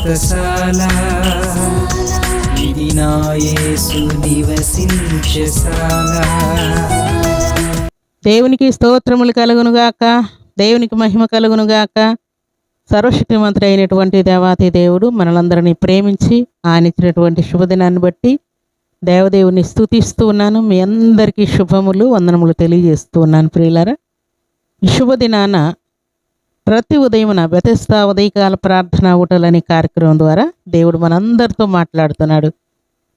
వ్రతశాల ఇది నా యేసు నివసించశాల. దేవునికి స్తోత్రములు కలుగునుగాక, దేవునికి మహిమ కలుగునుగాక. సర్వశక్తిమంతుడు అయినటువంటి దేవాతి దేవుడు మనలందరినీ ప్రేమించి ఆయన ఇచ్చినటువంటి శుభదినాన్ని బట్టి దేవదేవుని స్తుతిస్తూ ఉన్నాను. మీ అందరికీ శుభములు వందనములు తెలియజేస్తూ ఉన్నాను. ప్రియులారా, ఈ శుభదినాన ప్రతి ఉదయమున బెతెస్దా ఉదయకాల ప్రార్థన ఊటలనే కార్యక్రమం ద్వారా దేవుడు మనందరితో మాట్లాడుతున్నాడు,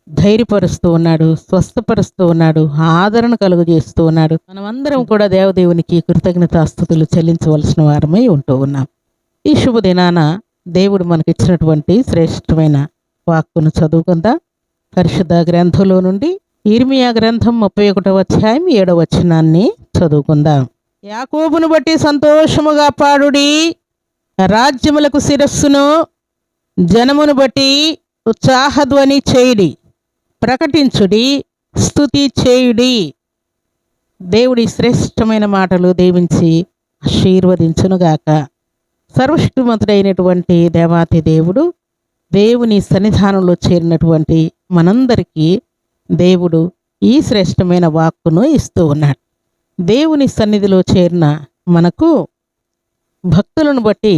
ధైర్యపరుస్తూ ఉన్నాడు, స్వస్థపరుస్తూ ఉన్నాడు, ఆదరణ కలుగజేస్తూ ఉన్నాడు. మనమందరం కూడా దేవదేవునికి కృతజ్ఞతాస్తుతులు చెల్లించవలసిన వారమై ఉంటూ ఉన్నాం. ఈ శుభదినాన దేవుడు మనకిచ్చినటువంటి శ్రేష్టమైన వాక్కును చదువుకుందాం. పరిశుద్ధ గ్రంథంలో నుండి ఇర్మియా గ్రంథం 31వ అధ్యాయం 7వ వచనాన్ని చదువుకుందాం. యాకోబును బట్టి సంతోషముగా పాడుడి, రాజ్యములకు శిరస్సును, జనమును బట్టి ఉత్సాహధ్వని చేయుడి, ప్రకటించుడి, స్తుతి చేయుడి. దేవుడి శ్రేష్టమైన మాటలు దీవించి ఆశీర్వదించునుగాక. సర్వశక్తిమంతుడైనటువంటి దేవాతి దేవుడు, దేవుని సన్నిధానంలో చేరినటువంటి మనందరికీ దేవుడు ఈ శ్రేష్టమైన వాక్కును ఇస్తూ ఉన్నాడు. దేవుని సన్నిధిలో చేరిన మనకు భక్తులను బట్టి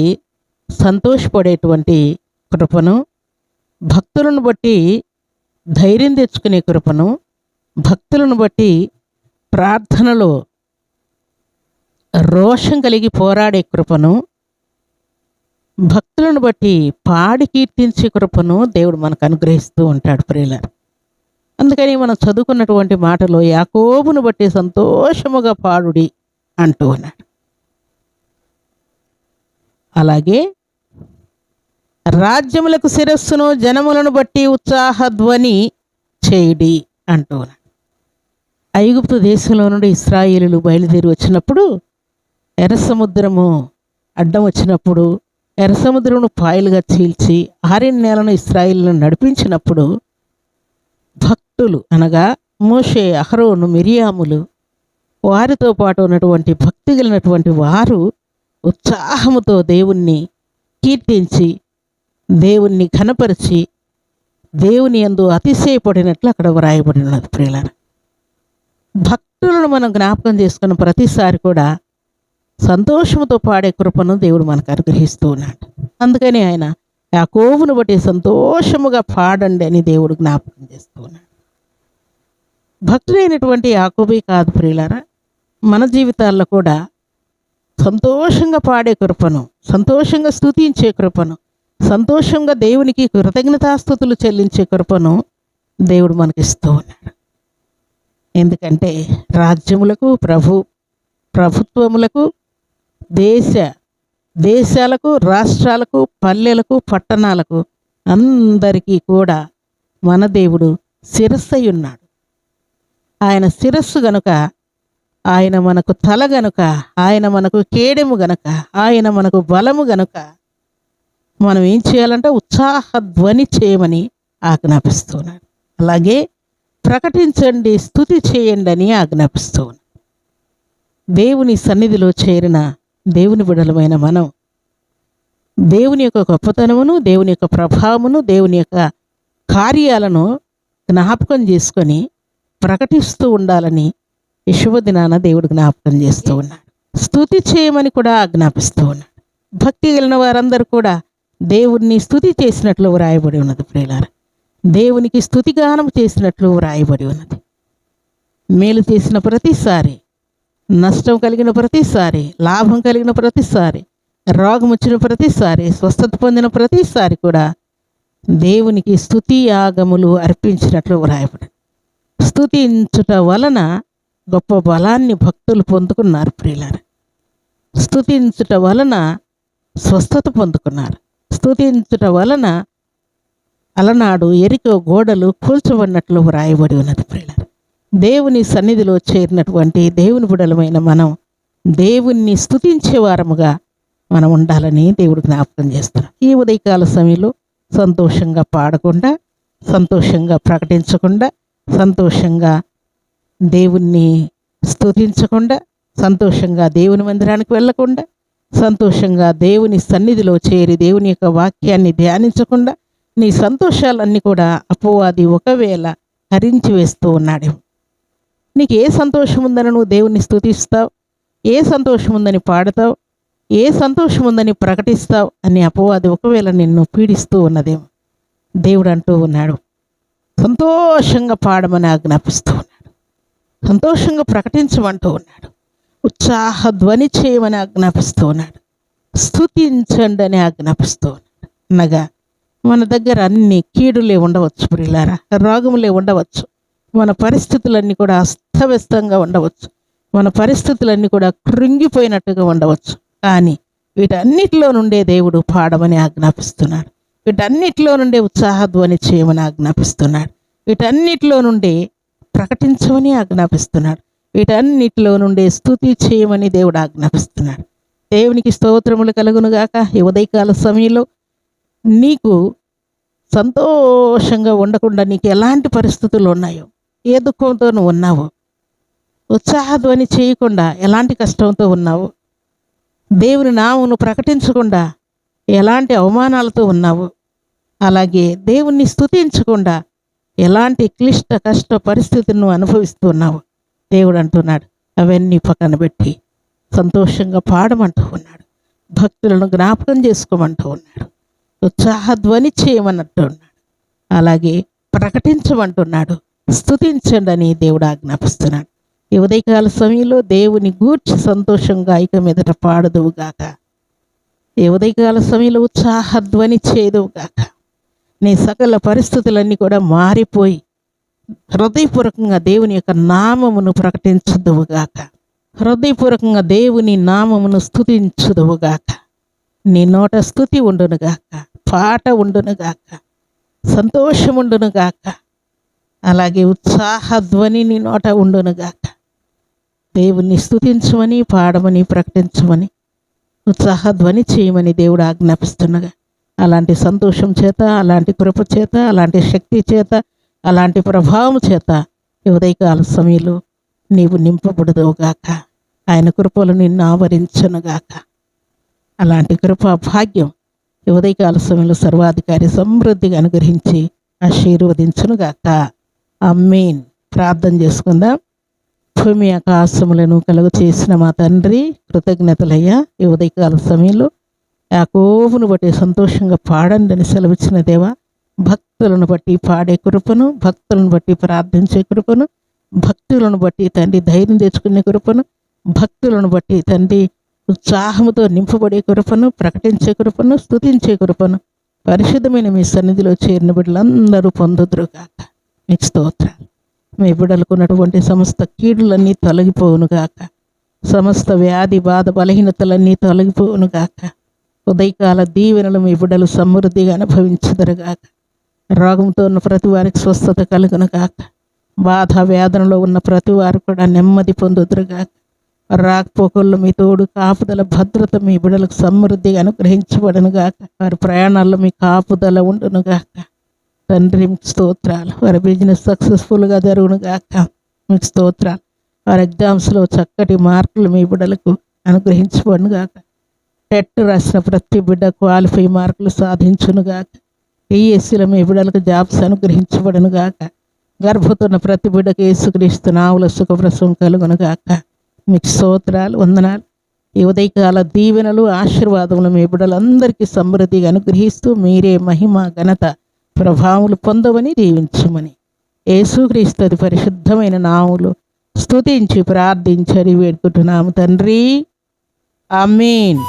సంతోషపడేటువంటి కృపను, భక్తులను బట్టి ధైర్యం తెచ్చుకునే కృపను, భక్తులను బట్టి ప్రార్థనలో రోషం కలిగి పోరాడే కృపను, భక్తులను బట్టి పాడి కీర్తించే కృపను దేవుడు మనకు అనుగ్రహిస్తూ ఉంటాడు. ప్రియులారా, అందుకని మనం చదువుకున్నటువంటి మాటలో యాకోబును బట్టి సంతోషముగా పాడుడి అంటూ ఉన్నాడు. అలాగే రాజ్యములకు శిరస్సును, జనములను బట్టి ఉత్సాహధ్వని చేయుడి అంటూ ఉన్నాడు. ఐగుప్తు దేశంలో నుండి ఇశ్రాయేలులు బయలుదేరి వచ్చినప్పుడు, ఎర్ర సముద్రము అడ్డం వచ్చినప్పుడు, ఎర్ర సముద్రమును పాయలుగా చీల్చి ఆరిన నేలను ఇశ్రాయేలును నడిపించినప్పుడు భక్తులు అనగా మోషే, అహరోను, మిరియాములు వారితో పాటు ఉన్నటువంటి భక్తి కలిగినటువంటి వారు ఉత్సాహముతో దేవుణ్ణి కీర్తించి, దేవుణ్ణి ఘనపరిచి, దేవుని యందు అతిశయపడినట్లు అక్కడ వ్రాయబడి ఉన్నది. ప్రియులారా, భక్తులను మనం జ్ఞాపకం చేసుకున్న ప్రతిసారి కూడా సంతోషముతో పాడే కృపను దేవుడు మనకు అనుగ్రహిస్తూ ఉన్నాడు. అందుకని ఆయన యాకోబును బట్టి సంతోషముగా పాడండి అని దేవుడు జ్ఞాపకం చేస్తూ ఉన్నాడు. భక్తుడైనటువంటి యాకోబే కాదు ప్రియులారా, మన జీవితాల్లో కూడా సంతోషంగా పాడే కృపను, సంతోషంగా స్తుతించే కృపను, సంతోషంగా దేవునికి కృతజ్ఞతాస్తుతులు చెల్లించే కృపను దేవుడు మనకిస్తూ ఉన్నాడు. ఎందుకంటే రాజ్యములకు, ప్రభుత్వములకు, దేశాలకు, రాష్ట్రాలకు, పల్లెలకు, పట్టణాలకు అందరికీ కూడా మన దేవుడు శిరస్సై ఉన్నాడు. ఆయన శిరస్సు గనుక, ఆయన మనకు తల గనుక, ఆయన మనకు కేడెము గనుక, ఆయన మనకు బలము గనుక మనం ఏం చేయాలంటే ఉత్సాహధ్వని చేయమని ఆజ్ఞాపిస్తున్నాడు. అలాగే ప్రకటించండి, స్తుతి చేయండి అని ఆజ్ఞాపిస్తున్నాడు. దేవుని సన్నిధిలో చేరిన దేవుని బిడ్డలమైన మనం దేవుని యొక్క గొప్పతనమును, దేవుని యొక్క ప్రభావమును, దేవుని యొక్క కార్యాలను జ్ఞాపకం చేసుకొని ప్రకటిస్తూ ఉండాలని ఈ శుభదినాన దేవుడు జ్ఞాపకం చేస్తూ ఉన్నాడు. స్తుతి చేయమని కూడా ఆజ్ఞాపిస్తూ ఉన్నాడు. భక్తి కలిగిన వారందరూ కూడా దేవుణ్ణి స్తుతి చేసినట్లు వ్రాయబడి ఉన్నది. ప్రియులారా, దేవునికి స్తుతిగానం చేసినట్లు వ్రాయబడి ఉన్నది. మేలు చేసిన ప్రతిసారి, నష్టం కలిగిన ప్రతిసారి, లాభం కలిగిన ప్రతిసారి, రోగం వచ్చిన ప్రతిసారి, స్వస్థత పొందిన ప్రతిసారి కూడా దేవునికి స్తుతి యాగములు అర్పించినట్లు వ్రాయబడి, స్తుతించుట వలన గొప్ప బలాన్ని భక్తులు పొందుకున్నారు. ప్రియులారా, స్తుతించుట వలన స్వస్థత పొందుకున్నారు. స్తుతించుట వలన అలనాడు ఎరికో గోడలు కూల్చబడినట్లు వ్రాయబడి ఉన్నది. ప్రియులారా, దేవుని సన్నిధిలో చేరినటువంటి దేవుని బిడ్డలమైన మనం దేవుణ్ణి స్తుతించే వారముగా మనం ఉండాలని దేవుడు జ్ఞాపకం చేస్తున్నాం. ఈ ఉదయకాల సమయంలో సంతోషంగా పాడకుండా, సంతోషంగా ప్రకటించకుండా, సంతోషంగా దేవుణ్ణి స్తుతించకుండా, సంతోషంగా దేవుని మందిరానికి వెళ్ళకుండా, సంతోషంగా దేవుని సన్నిధిలో చేరి దేవుని యొక్క వాక్యాన్ని ధ్యానించకుండా నీ సంతోషాలన్నీ కూడా అపవాది ఒకవేళ హరించి వేస్తూ ఉన్నాడేమో. నీకు ఏ సంతోషం ఉందని నువ్వు దేవుని స్తుతిస్తావు, ఏ సంతోషం ఉందని పాడతావు, ఏ సంతోషం ఉందని ప్రకటిస్తావు అని అపవాది ఒకవేళ నిన్ను పీడిస్తూ ఉన్నదేమో. దేవుడు అంటూ ఉన్నాడు, సంతోషంగా పాడమని ఆజ్ఞాపిస్తూ ఉన్నాడు, సంతోషంగా ప్రకటించమంటూ ఉన్నాడు, ఉత్సాహ ధ్వని చేయమని ఆజ్ఞాపిస్తూ ఉన్నాడు, స్తుతించండి అని ఆజ్ఞాపిస్తూ ఉన్నాడు. అనగా మన దగ్గర అన్ని కీడులే ఉండవచ్చు ప్రియులారా, రోగములే ఉండవచ్చు, మన పరిస్థితులన్నీ కూడా అస్తవ్యస్తంగా ఉండవచ్చు, మన పరిస్థితులన్నీ కూడా కృంగిపోయినట్టుగా ఉండవచ్చు. కానీ వీటన్నిటిలో నుండే దేవుడు పాడమని ఆజ్ఞాపిస్తున్నాడు, వీటన్నిటిలో నుండే ఉత్సాహధ్వని చేయమని ఆజ్ఞాపిస్తున్నాడు, వీటన్నిటిలో నుండే ప్రకటించమని ఆజ్ఞాపిస్తున్నాడు, వీటన్నిటిలో నుండే స్తుతి చేయమని దేవుడు ఆజ్ఞాపిస్తున్నాడు. దేవునికి స్తోత్రములు కలుగునుగాక. ఈ ఉదయకాల సమయంలో నీకు సంతోషంగా ఉండకుండా నీకు ఎలాంటి పరిస్థితులు ఉన్నాయో, ఏ దుఃఖంతో నువ్వు ఉన్నావో, ఉత్సాహధ్వని చేయకుండా ఎలాంటి కష్టంతో ఉన్నావో, దేవుని నామమును ప్రకటించకుండా ఎలాంటి అవమానాలతో ఉన్నావో, అలాగే దేవుణ్ణి స్తుతించకుండా ఎలాంటి క్లిష్ట కష్ట పరిస్థితులను అనుభవిస్తున్నావు, దేవుడు అంటున్నాడు అవన్నీ పక్కన పెట్టి సంతోషంగా పాడమంటూ ఉన్నాడు, భక్తులను జ్ఞాపకం చేసుకోమంటూ ఉన్నాడు, ఉత్సాహధ్వని చేయమన్నట్టు ఉన్నాడు, అలాగే ప్రకటించమంటున్నాడు, స్తుతించండి అని దేవుడు ఆజ్ఞాపిస్తున్నాడు. ఈ ఉదయకాల సమయంలో దేవుని గూర్చి సంతోషంగా ఇక మీదట పాడదువుగాక. ఈ ఉదయకాల సమయంలో ఉత్సాహధ్వని చేయదువుగాక. నీ సకల పరిస్థితులన్నీ కూడా మారిపోయి హృదయపూర్వకంగా దేవుని యొక్క నామమును ప్రకటించుదువుగాక, హృదయపూర్వకంగా దేవుని నామమును స్తుతించుదువుగాక. నీ నోట స్తుతి ఉండునుగాక, పాట ఉండునుగాక, సంతోషం ఉండునుగాక, అలాగే ఉత్సాహధ్వని నీ నోట ఉండునుగాక. దేవుణ్ణి స్తుతించమని, పాడమని, ప్రకటించమని, ఉత్సాహధ్వని చేయమని దేవుడు ఆజ్ఞాపిస్తుండగా అలాంటి సంతోషం చేత, అలాంటి కృప చేత, అలాంటి శక్తి చేత, అలాంటి ప్రభావం చేత ఈ ఉదయకాల సమయంలో నీవు నింపబడదువుగాక. ఆయన కృపలు నిన్ను ఆవరించునుగాక. అలాంటి కృపా భాగ్యం ఈ ఉదయకాల సమయంలో సర్వాధికారి సమృద్ధిగా అనుగ్రహించి ఆశీర్వదించునుగాక. ఆమేన్. ప్రార్థన చేసుకుందాం. భూమి ఆకాశములను కలుగు చేసిన మా తండ్రి, కృతజ్ఞతలయ్యా. ఈ ఉదయకాల సమయంలో యాకోబును బట్టి సంతోషంగా పాడండి అని సెలవిచ్చిన దేవా, భక్తులను బట్టి పాడే కృపను, భక్తులను బట్టి ప్రార్థించే కృపను, భక్తులను బట్టి తండ్రి ధైర్యం తెచ్చుకునే కృపను, భక్తులను బట్టి తండ్రి ఉత్సాహముతో నింపబడే కృపను, ప్రకటించే కృపను, స్తుతించే కృపను పరిశుద్ధమైన మీ సన్నిధిలో చేరిన బిడ్డలందరూ పొందుదురుగాక. మీకు స్తోత్రాలు. మీ బిడ్డలకు ఉన్నటువంటి సమస్త కీడులన్నీ తొలగిపోవునుగాక, సమస్త వ్యాధి బాధ బలహీనతలన్నీ తొలగిపోవునుగాక. ఉదయకాల దీవెనలు మీ బిడ్డలు సమృద్ధిగా అనుభవించుదురుగాక. రోగంతో ఉన్న ప్రతి వారికి స్వస్థత కలుగునుగాక. బాధ వేదనలో ఉన్న ప్రతి వారు కూడా నెమ్మది పొందుదురుగాక. రాకపోకల్లో మీ తోడు కాపుదల భద్రత మీ బిడ్డలకు సమృద్ధిగా అనుగ్రహించబడునుగాక. వారి ప్రయాణాల్లో మీ కాపుదల ఉండునుగాక. తండ్రి మీకు స్తోత్రాలు. వారి బిజినెస్ సక్సెస్ఫుల్గా జరుగునుగాక. మీకు స్తోత్రాలు. వారి ఎగ్జామ్స్లో చక్కటి మార్కులు మీ బిడ్డలకు అనుగ్రహించబడునుగాక. టెట్ రాసిన ప్రతి బిడ్డ క్వాలిఫై మార్కులు సాధించునుగాక. టీఎస్సీలో మీ బిడ్డలకు జాబ్స్ అనుగ్రహించబడునుగాక. గర్భతున్న ప్రతి బిడ్డకు యేసుక్రీస్తు నామములో సుఖప్రసవం కలుగునుగాక. మీకు స్తోత్రాలు, వందనాలు. ఈ ఉదయకాల దీవెనలు ఆశీర్వాదములు మీ బిడ్డలందరికీ సమృద్ధిగా అనుగ్రహిస్తూ మీరే మహిమ ఘనత ప్రభావములు పొందవని దీవించమని యేసుక్రీస్తు అతి పరిశుద్ధమైన నామములో స్తుతించి ప్రార్థించడి వేడుకుంటున్నాము తండ్రి. ఆమేన్.